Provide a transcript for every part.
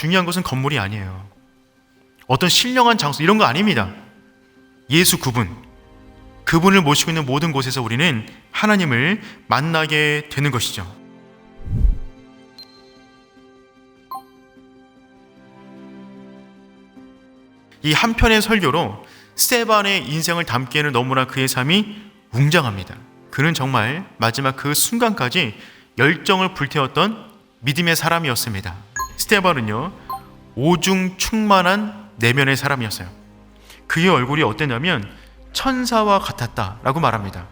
중요한 것은 건물이 아니에요. 어떤 신령한 장소 이런 거 아닙니다. 예수 그분을 모시고 있는 모든 곳에서 우리는 하나님을 만나게 되는 것이죠. 이 한편의 설교로 스데반의 인생을 담기에는 너무나 그의 삶이 웅장합니다. 그는 정말 마지막 그 순간까지 열정을 불태웠던 믿음의 사람이었습니다. 스데반은요, 오중 충만한 내면의 사람이었어요. 그의 얼굴이 어땠냐면 천사와 같았다라고 말합니다.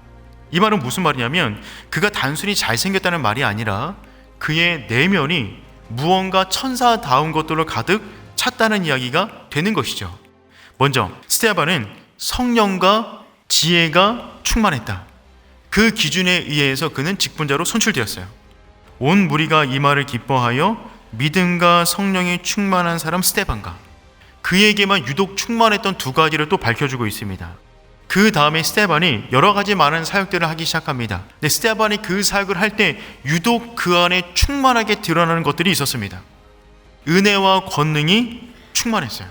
이 말은 무슨 말이냐면 그가 단순히 잘생겼다는 말이 아니라 그의 내면이 무언가 천사다운 것들로 가득 찼다는 이야기가 되는 것이죠. 먼저 스데반은 성령과 지혜가 충만했다. 그 기준에 의해서 그는 직분자로 선출되었어요. 온 무리가 이 말을 기뻐하여 믿음과 성령이 충만한 사람 스데반과 그에게만 유독 충만했던 두 가지를 또 밝혀주고 있습니다. 그 다음에 스데반이 여러 가지 많은 사역들을 하기 시작합니다. 근데 스데반이 그 사역을 할 때 유독 그 안에 충만하게 드러나는 것들이 있었습니다. 은혜와 권능이 충만했어요.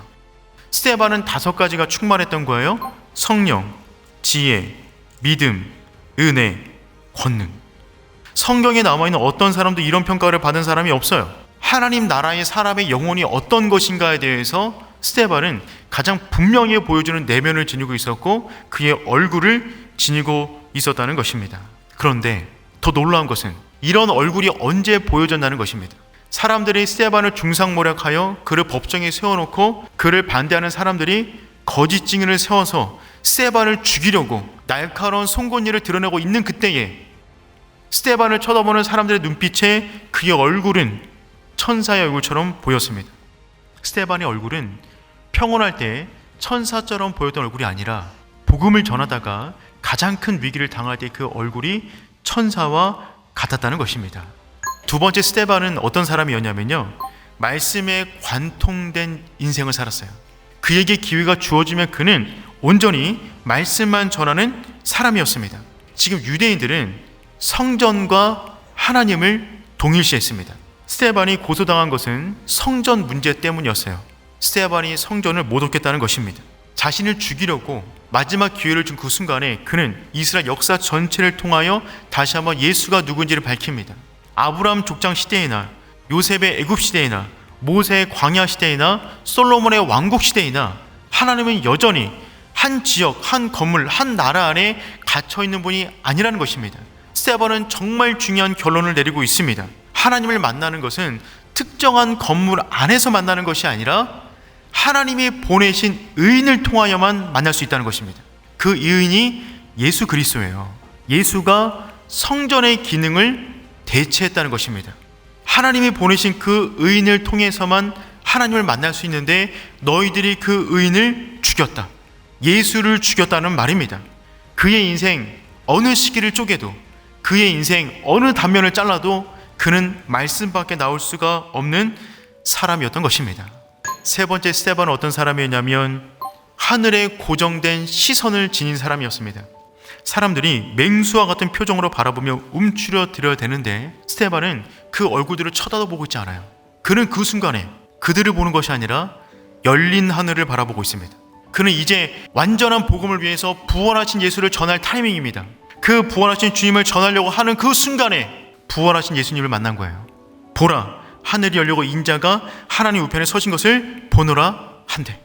스데반은 5가지가 충만했던 거예요. 성령, 지혜, 믿음, 은혜, 권능. 성경에 남아있는 어떤 사람도 이런 평가를 받은 사람이 없어요. 하나님 나라의 사람의 영혼이 어떤 것인가에 대해서 스데반은 가장 분명히 보여주는 내면을 지니고 있었고 그의 얼굴을 지니고 있었다는 것입니다. 그런데 더 놀라운 것은 이런 얼굴이 언제 보여졌다는 것입니다. 사람들이 스데반을 중상모략하여 그를 법정에 세워놓고 그를 반대하는 사람들이 거짓 증인을 세워서 스데반을 죽이려고 날카로운 송곳니를 드러내고 있는 그때에 스데반을 쳐다보는 사람들의 눈빛에 그의 얼굴은 천사의 얼굴처럼 보였습니다. 스데반의 얼굴은 평온할 때 천사처럼 보였던 얼굴이 아니라 복음을 전하다가 가장 큰 위기를 당할 때 그 얼굴이 천사와 같았다는 것입니다. 두 번째, 스데반은 어떤 사람이었냐면요, 말씀에 관통된 인생을 살았어요. 그에게 기회가 주어지면 그는 온전히 말씀만 전하는 사람이었습니다. 지금 유대인들은 성전과 하나님을 동일시했습니다. 스데반이 고소당한 것은 성전 문제 때문이었어요. 스데반이 성전을 못 얻겠다는 것입니다. 자신을 죽이려고 마지막 기회를 준 그 순간에 그는 이스라엘 역사 전체를 통하여 다시 한번 예수가 누군지를 밝힙니다. 아브라함 족장 시대이나 요셉의 애굽 시대이나 모세의 광야 시대이나 솔로몬의 왕국 시대이나 하나님은 여전히 한 지역, 한 건물, 한 나라 안에 갇혀있는 분이 아니라는 것입니다. 스데반은 정말 중요한 결론을 내리고 있습니다. 하나님을 만나는 것은 특정한 건물 안에서 만나는 것이 아니라 하나님이 보내신 의인을 통하여만 만날 수 있다는 것입니다. 그 의인이 예수 그리스도예요. 예수가 성전의 기능을 대체했다는 것입니다. 하나님이 보내신 그 의인을 통해서만 하나님을 만날 수 있는데 너희들이 그 의인을 죽였다. 예수를 죽였다는 말입니다. 그의 인생 어느 시기를 쪼개도 그의 인생 어느 단면을 잘라도 그는 말씀밖에 나올 수가 없는 사람이었던 것입니다. 세 번째, 스데반은 어떤 사람이었냐면 하늘에 고정된 시선을 지닌 사람이었습니다. 사람들이 맹수와 같은 표정으로 바라보며 움츠려들어야 되는데 스데반은 그 얼굴들을 쳐다보고 있지 않아요. 그는 그 순간에 그들을 보는 것이 아니라 열린 하늘을 바라보고 있습니다. 그는 이제 완전한 복음을 위해서 부활하신 예수를 전할 타이밍입니다. 그 부활하신 주님을 전하려고 하는 그 순간에 부활하신 예수님을 만난 거예요. 보라, 하늘이 열리고 인자가 하나님 우편에 서신 것을 보노라 한데,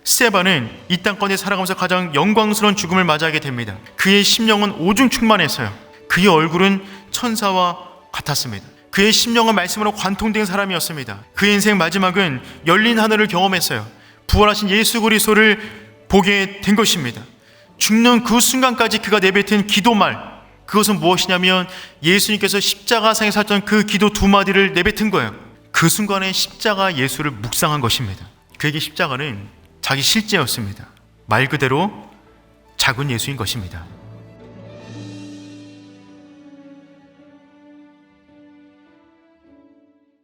스데반은 이 땅권에 살아가면서 가장 영광스러운 죽음을 맞이하게 됩니다. 그의 심령은 오중 충만했어요. 그의 얼굴은 천사와 같았습니다. 그의 심령은 말씀으로 관통된 사람이었습니다. 그의 인생 마지막은 열린 하늘을 경험했어요. 부활하신 예수 그리스도를 보게 된 것입니다. 죽는 그 순간까지 그가 내뱉은 기도말, 그것은 무엇이냐면 예수님께서 십자가상에 살던 그 기도 2마디를 내뱉은 거예요. 그 순간에 십자가 예수를 묵상한 것입니다. 그에게 십자가는 자기 실제였습니다. 말 그대로 작은 예수인 것입니다.